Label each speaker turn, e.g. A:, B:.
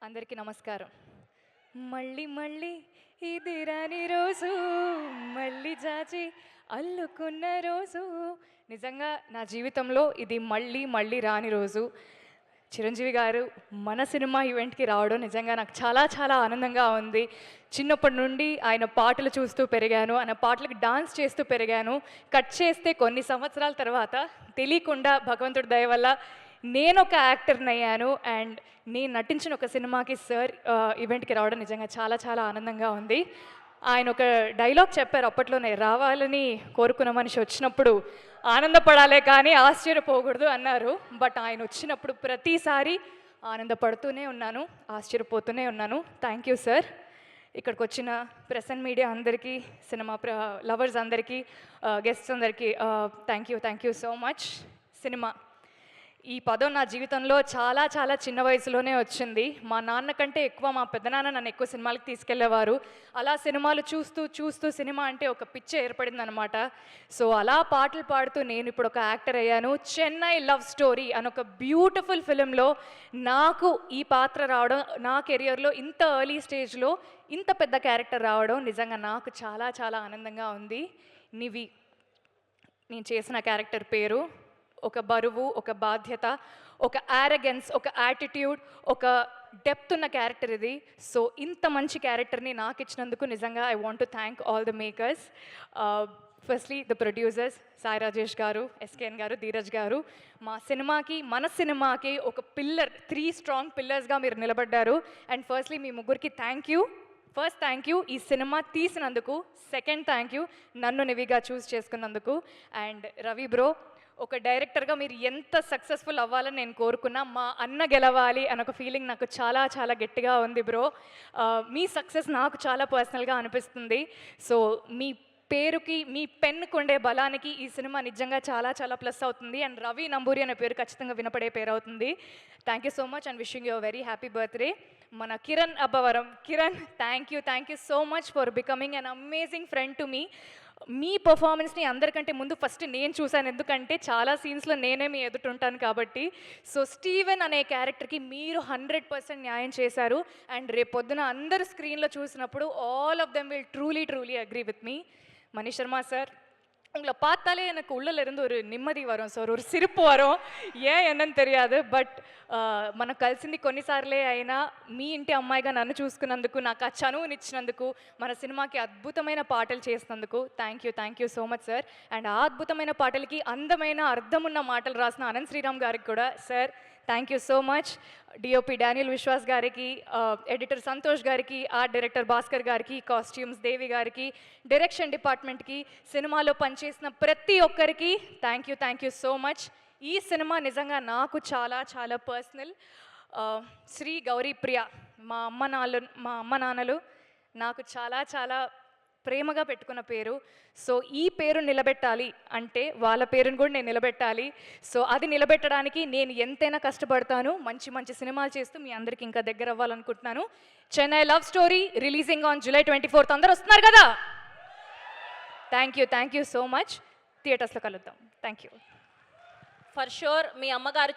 A: అందరికీ నమస్కారం. మళ్ళీ మళ్ళీ ఇది రాని రోజు, మళ్ళీ జాచి అల్లుకున్న రోజు. నిజంగా నా జీవితంలో ఇది మళ్ళీ మళ్ళీ రాని రోజు. చిరంజీవి గారు మన సినిమా ఈవెంట్కి రావడం నిజంగా నాకు చాలా చాలా ఆనందంగా ఉంది. చిన్నప్పటి నుండి ఆయన పాటలు చూస్తూ పెరిగాను, ఆయన పాటలకు డాన్స్ చేస్తూ పెరిగాను. కట్ చేస్తే కొన్ని సంవత్సరాల తర్వాత తెలియకుండా భగవంతుడి దయ వల్ల నేను ఒక యాక్టర్ని అయ్యాను. అండ్ నేను నటించిన ఒక సినిమాకి సార్ ఈవెంట్కి రావడం నిజంగా చాలా చాలా ఆనందంగా ఉంది. ఆయన ఒక డైలాగ్ చెప్పారు అప్పట్లోనే, రావాలని కోరుకున్న మనిషి వచ్చినప్పుడు ఆనందపడాలే కానీ ఆశ్చర్యపోకూడదు అన్నారు. బట్ ఆయన వచ్చినప్పుడు ప్రతిసారి ఆనందపడుతూనే ఉన్నాను, ఆశ్చర్యపోతూనే ఉన్నాను. Thank you sir. ఇక్కడికి వచ్చిన ప్రెస్ అండ్ మీడియా అందరికీ, సినిమా లవర్స్ అందరికీ, గెస్ట్స్ అందరికీ thank you so much. Cinema ఈ పదం నా జీవితంలో చాలా చాలా చిన్న వయసులోనే వచ్చింది. మా నాన్న కంటే ఎక్కువ మా పెద్దనాన్న నన్ను ఎక్కువ సినిమాలకు తీసుకెళ్లేవారు. అలా సినిమాలు చూస్తూ చూస్తూ సినిమా అంటే ఒక పిచ్చి ఏర్పడింది అనమాట. సో అలా పాటలు పాడుతూ నేను ఇప్పుడు ఒక యాక్టర్ అయ్యాను. చెన్నై లవ్ స్టోరీ అని ఒక బ్యూటిఫుల్ ఫిలింలో నాకు ఈ పాత్ర రావడం, నా కెరియర్లో ఇంత ఎర్లీ స్టేజ్లో ఇంత పెద్ద క్యారెక్టర్ రావడం నిజంగా నాకు చాలా చాలా ఆనందంగా ఉంది. నివి నేను చేసిన క్యారెక్టర్ పేరు. ఒక బరువు, ఒక బాధ్యత, ఒక యారగెన్స్, ఒక యాటిట్యూడ్, ఒక డెప్త్ ఉన్న క్యారెక్టర్ ఇది. సో ఇంత మంచి క్యారెక్టర్ని నాకు ఇచ్చినందుకు నిజంగా I want to thank all the makers. Firstly the producers Sai Rajesh గారు, ఎస్కేఎన్ గారు, ధీరజ్ గారు. మన సినిమాకి ఒక పిల్లర్, 3 స్ట్రాంగ్ పిల్లర్స్గా మీరు నిలబడ్డారు. అండ్ ఫస్ట్లీ మీ ముగ్గురికి thank you. First thank you ఈ సినిమా తీసినందుకు. సెకండ్ థ్యాంక్ యూ నన్ను నివిగా చూస్ చేసుకున్నందుకు. అండ్ రవి బ్రో, ఒక డైరెక్టర్గా మీరు ఎంత సక్సెస్ఫుల్ అవ్వాలని నేను కోరుకున్నా, మా అన్న గెలవాలి అన్న ఒక ఫీలింగ్ నాకు చాలా చాలా గట్టిగా ఉంది బ్రో. మీ సక్సెస్ నాకు చాలా పర్సనల్గా అనిపిస్తుంది. సో మీ పేరుకి, మీ పెన్నుకు ఉండే బలానికి ఈ సినిమా నిజంగా చాలా చాలా ప్లస్ అవుతుంది. అండ్ రవి నంబూరి అనే పేరు ఖచ్చితంగా వినపడే పేరు అవుతుంది. Thank you so much and wishing you very happy birthday. మన Kiran Abbavaram, Kiran thank you so much for becoming an amazing friend to me. మీ పర్ఫార్మెన్స్ని అందరికంటే ముందు ఫస్ట్ నేను చూశాను, ఎందుకంటే చాలా సీన్స్లో నేనే మీ ఎదుటుంటాను కాబట్టి. సో స్టీవెన్ అనే క్యారెక్టర్కి మీరు 100% న్యాయం చేశారు. అండ్ రేపొద్దున అందరు స్క్రీన్లో చూసినప్పుడు all of them will truly agree with me. Mani Sharma sir, உங்களை பார்த்தாலே எனக்கு உள்ளிருந்து ஒரு நிம்மதி வரும் சார், ஒரு சிரிப்பு வரும். ஏன் என்னன்னு தெரியாது. బట్ మనకు కలిసింది కొన్నిసార్లే అయినా మీ ఇంటి అమ్మాయిగా నన్ను చూసుకున్నందుకు, నాకు ఆ చనువునిచ్చినందుకు, మన సినిమాకి అద్భుతమైన పాటలు చేసినందుకు thank you so much sir. And ఆ అద్భుతమైన పాటలకి అందమైన అర్థమున్న మాటలు రాసిన అనంత్ శ్రీరామ్ గారికి కూడా sir thank you so much. DOP Daniel Vishwas గారికి, ఎడిటర్ సంతోష్ గారికి, ఆర్ట్ డైరెక్టర్ భాస్కర్ గారికి, కాస్ట్యూమ్స్ దేవి గారికి, డైరెక్షన్ డిపార్ట్మెంట్కి, సినిమాలో పనిచేసిన ప్రతి ఒక్కరికి థ్యాంక్ యూ సో మచ్. ఈ సినిమా నిజంగా నాకు చాలా చాలా పర్సనల్. శ్రీ గౌరీ ప్రియ, మా అమ్మ నాన్నలు నాకు చాలా చాలా ప్రేమగా పెట్టుకున్న పేరు. సో ఈ పేరు నిలబెట్టాలి అంటే వాళ్ళ పేరును కూడా నేను నిలబెట్టాలి. సో అది నిలబెట్టడానికి నేను ఎంతైనా కష్టపడతాను. మంచి మంచి సినిమాలు చేస్తూ మీ అందరికీ ఇంకా దగ్గర అవ్వాలనుకుంటున్నాను. Chennai love story releasing on July 24th. అందరూ వస్తున్నారు కదా? Thank you so much. థియేటర్స్లో కలుద్దాం. Thank you.
B: ఫర్ షూర్ మీ అమ్మగారు